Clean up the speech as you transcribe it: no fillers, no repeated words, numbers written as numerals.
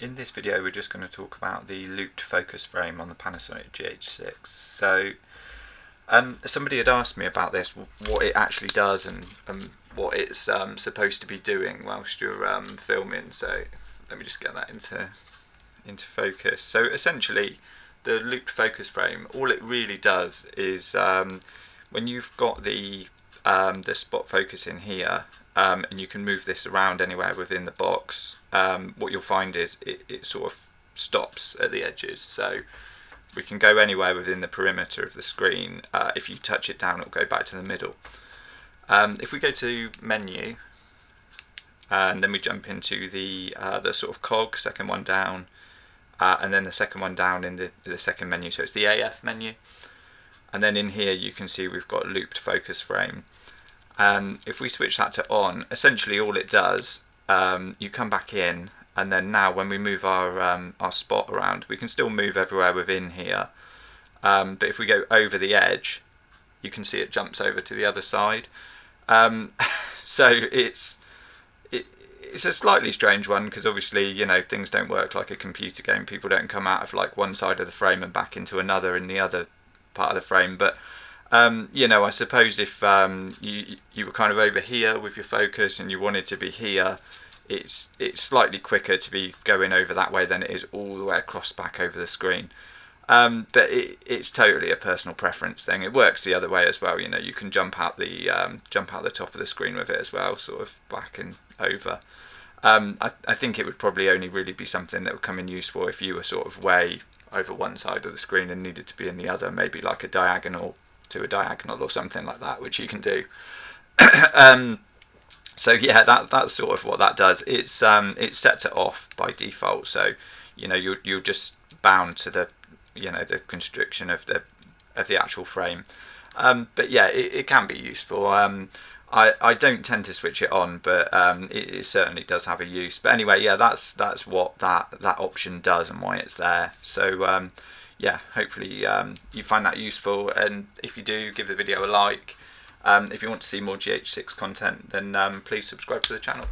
In this video we're just going to talk about the looped focus frame on the Panasonic GH6. So somebody had asked me about this, what it actually does and what it's supposed to be doing whilst you're filming. So let me just get that into focus. So essentially the looped focus frame, all it really does is when you've got the spot focus in here, and you can move this around anywhere within the box, what you'll find is it sort of stops at the edges, so we can go anywhere within the perimeter of the screen. If you touch it down, it'll go back to the middle. If we go to menu and then we jump into the sort of cog, second one down, and then the second one down in the second menu, so it's the AF menu, and then in here you can see we've got looped focus frame. And if we switch that to on, essentially all it does, you come back in, and then now when we move our spot around, we can still move everywhere within here, but if we go over the edge, you can see it jumps over to the other side. So it's a slightly strange one, because obviously, you know, things don't work like a computer game. People don't come out of like one side of the frame and back into another in the other part of the frame. But you know, I suppose if you were kind of over here with your focus and you wanted to be here, it's slightly quicker to be going over that way than it is all the way across back over the screen. But it's totally a personal preference thing. It works the other way as well. You know, you can jump out the top of the screen with it as well, sort of back and over. I think it would probably only really be something that would come in useful if you were sort of way over one side of the screen and needed to be in the other, maybe like a diagonal to a diagonal or something like that, which you can do. So yeah, that's sort of what that does. It's set to off by default, so you know you're just bound to the the constriction of the actual frame. But yeah, it can be useful. I don't tend to switch it on, but it certainly does have a use. But anyway, yeah, that's what that option does and why it's there. So yeah, hopefully you find that useful, and if you do, give the video a like. If you want to see more GH6 content, then please subscribe to the channel.